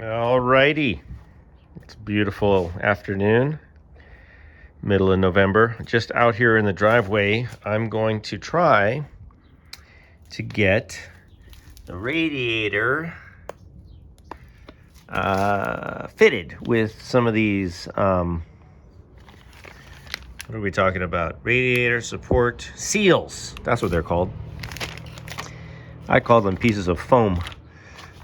Alrighty, it's a beautiful afternoon, middle of November. Just out here in the driveway, I'm going to try to get the radiator fitted with some of these, what are we talking about? Radiator support seals. That's what they're called. I call them pieces of foam.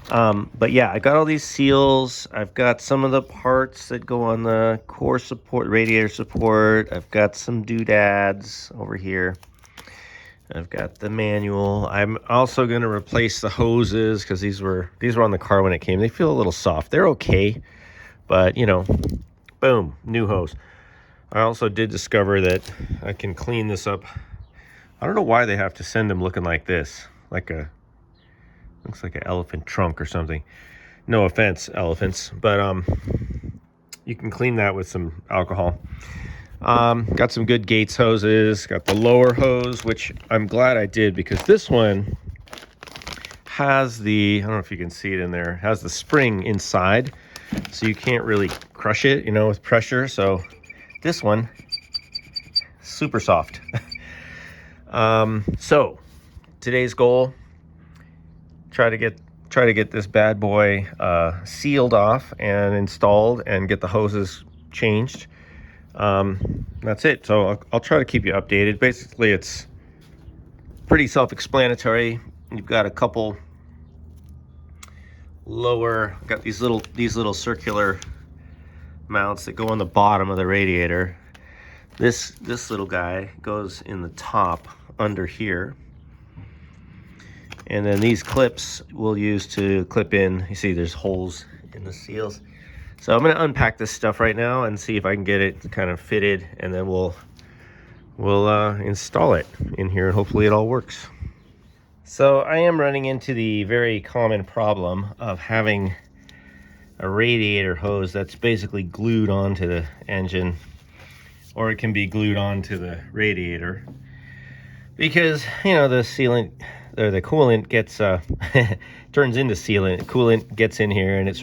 But yeah, I got all these seals. I've got some of the parts that go on the core support, radiator support. I've got some doodads over here. I've got the manual. I'm also going to replace the hoses because these were on the car when it came. They feel a little soft. They're okay, but you know, boom, new hose. I also did discover that I can clean this up. I don't know why they have to send them looking like this, looks like an elephant trunk or something. No offense, elephants, but you can clean that with some alcohol. Got some good Gates hoses. Got the lower hose, which I'm glad I did because this one has I don't know if you can see it in there, has the spring inside, so you can't really crush it, with pressure. So this one, super soft. So today's goal, try to get this bad boy sealed off and installed and get the hoses changed. That's it. So I'll try to keep you updated. Basically, it's pretty self-explanatory. You've got a couple got these little circular mounts that go on the bottom of the radiator. This little guy goes in the top under here. And then these clips we'll use to clip in. You see there's holes in the seals. So I'm going to unpack this stuff right now and see if I can get it kind of fitted, and then we'll install it in here and hopefully it all works. So I am running into the very common problem of having a radiator hose that's basically glued onto the engine, or it can be glued onto the radiator because the sealant or the coolant gets turns into sealant. Coolant gets in here and it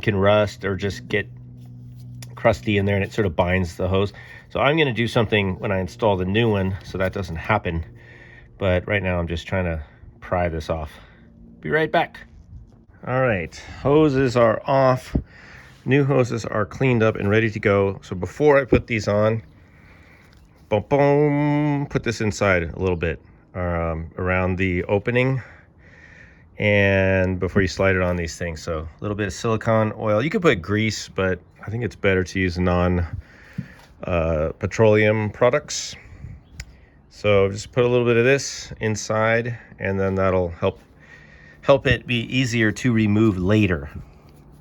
can rust or just get crusty in there, and it sort of binds the hose. So I'm going to do something when I install the new one so that doesn't happen. But right now I'm just trying to pry this off. Be right back. All right, hoses are off. New hoses are cleaned up and ready to go. So before I put these on, boom, boom, put this inside a little bit around the opening, and before you slide it on these things. So a little bit of silicone oil. You could put grease, but I think it's better to use petroleum products. So just put a little bit of this inside, and then that'll help it be easier to remove later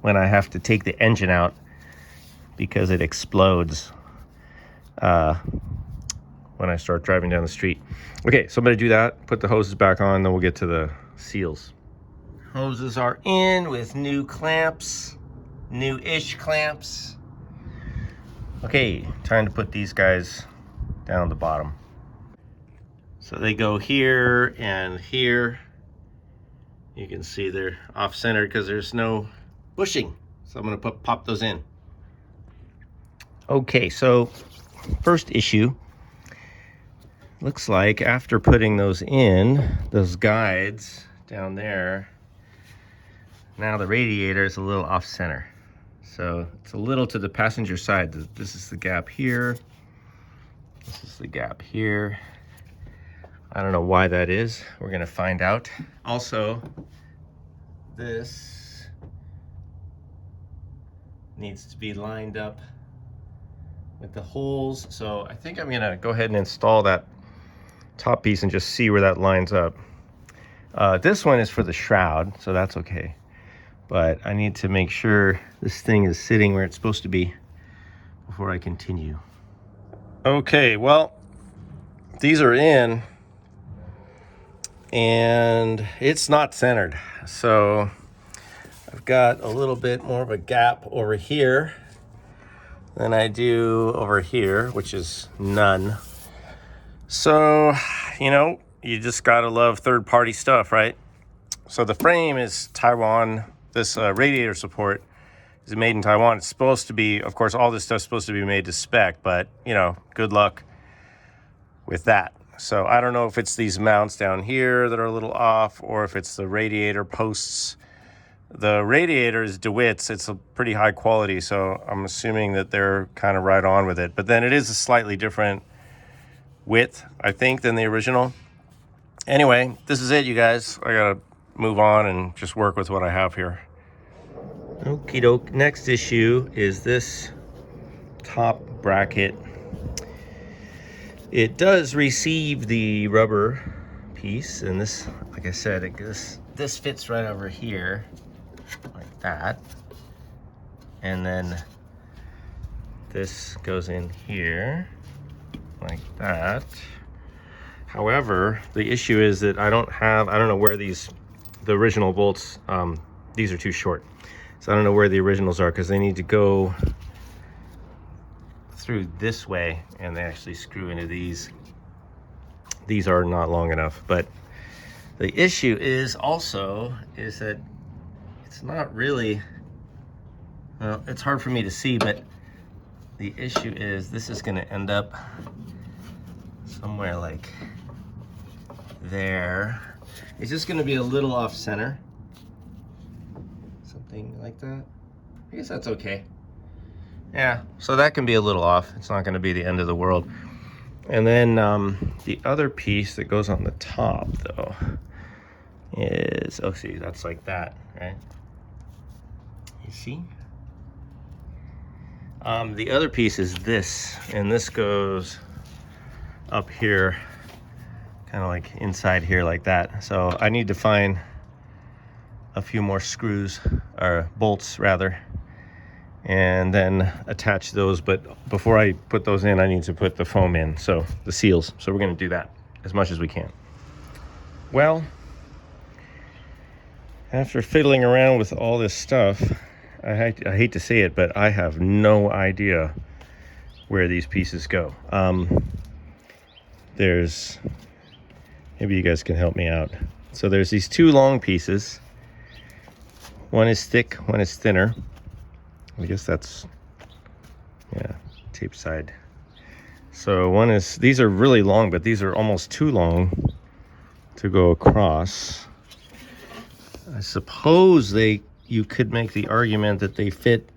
when I have to take the engine out because it explodes when I start driving down the street. Okay, so I'm going to do that, put the hoses back on, then we'll get to the seals. Hoses are in with new clamps, new-ish clamps. Okay, time to put these guys down the bottom. So they go here and here. You can see they're off-centered because there's no bushing. So I'm going to pop those in. Okay, so first issue. Looks like after putting those in, those guides down there, now the radiator is a little off-center. So it's a little to the passenger side. This is the gap here. This is the gap here. I don't know why that is. We're gonna find out. Also, this needs to be lined up with the holes. So I think I'm gonna go ahead and install that top piece and just see where that lines up. This one is for the shroud, so that's okay. But I need to make sure this thing is sitting where it's supposed to be before I continue. Okay, well, these are in and it's not centered. So I've got a little bit more of a gap over here than I do over here, which is none. So, you just gotta love third-party stuff, right? So the frame is Taiwan. this radiator support is made in Taiwan. It's supposed to be, of course, all this stuff's supposed to be made to spec, but, you know, good luck with that. So I don't know if it's these mounts down here that are a little off, or if it's the radiator posts. The radiator is DeWitt's. It's a pretty high quality, so I'm assuming that they're kind of right on with it. But then it is a slightly different width, I think, than the original. Anyway, this is it, you guys. I gotta move on and just work with what I have here. Okie doke. Next issue is this top bracket. It does receive the rubber piece, and this, like I said, this fits right over here like that, and then this goes in here like that. However, the issue is that I don't know where the original bolts, these are too short. So I don't know where the originals are, because they need to go through this way, and they actually screw into these. These are not long enough, but the issue is that it's not really, well, it's hard for me to see, but the issue is this is gonna end up somewhere like there. It's just gonna be a little off center. Something like that. I guess that's okay. Yeah, so that can be a little off. It's not gonna be the end of the world. And then the other piece that goes on the top though is, oh, see, that's like that, right? You see? The other piece is this, and this goes up here, kind of like inside here like that. So I need to find a few more screws, or bolts rather, and then attach those. But before I put those in, I need to put the foam in, so the seals. So we're gonna do that as much as we can. Well, after fiddling around with all this stuff, I hate to say it, but I have no idea where these pieces go. Maybe you guys can help me out. So there's these two long pieces. One is thick, one is thinner. I guess that's, yeah, tape side. So these are really long, but these are almost too long to go across. I suppose you could make the argument that they fit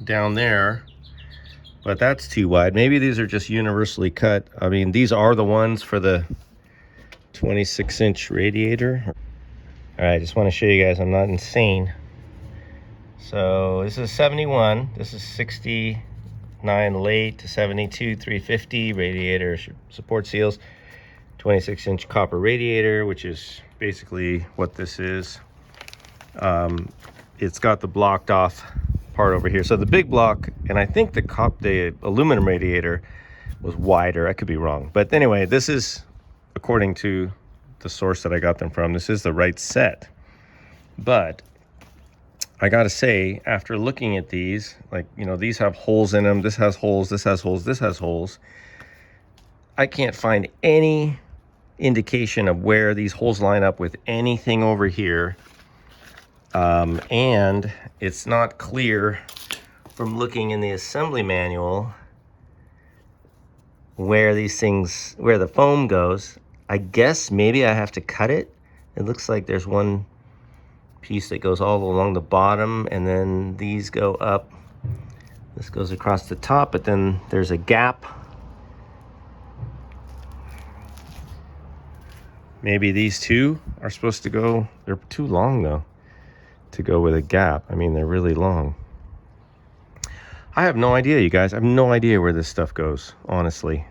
down there, but that's too wide. Maybe these are just universally cut. I mean, these are the ones for the 26-inch radiator. All right, I just want to show you guys I'm not insane. So this is 71, this is 69 late to 72, 350 radiator support seals, 26-inch copper radiator, which is basically what this is. It's got the blocked off part over here. So the big block, and I think the aluminum radiator was wider. I could be wrong. But anyway, this is, according to the source that I got them from, this is the right set. But I gotta say, after looking at these, like, you know, these have holes in them. This has holes, this has holes, this has holes. I can't find any indication of where these holes line up with anything over here. And it's not clear from looking in the assembly manual where the foam goes. I guess maybe I have to cut it. It looks like there's one piece that goes all along the bottom, and then these go up. This goes across the top, but then there's a gap. Maybe these two are supposed to go, they're too long though to go with a gap. I mean, they're really long. I have no idea, you guys. I have no idea where this stuff goes, honestly.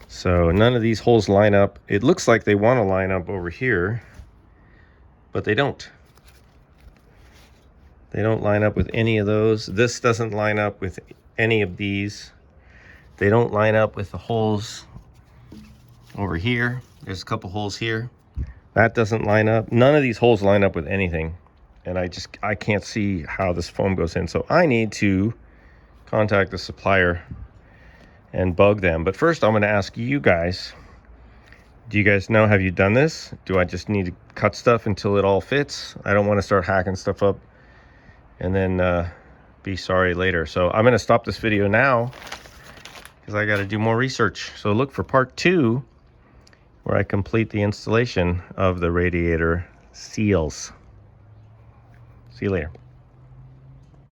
So none of these holes line up. It looks like they want to line up over here, but they don't. They don't line up with any of those. This doesn't line up with any of these. They don't line up with the holes over here. There's a couple holes here. That doesn't line up. None of these holes line up with anything. And I can't see how this foam goes in. So I need to contact the supplier and bug them. But first I'm going to ask you guys, Do you guys know, have you done this? Do I just need to cut stuff until it all fits? I don't want to start hacking stuff up and then be sorry later. So I'm going to stop this video now because I got to do more research. So look for part 2 where I complete the installation of the radiator seals. See you later.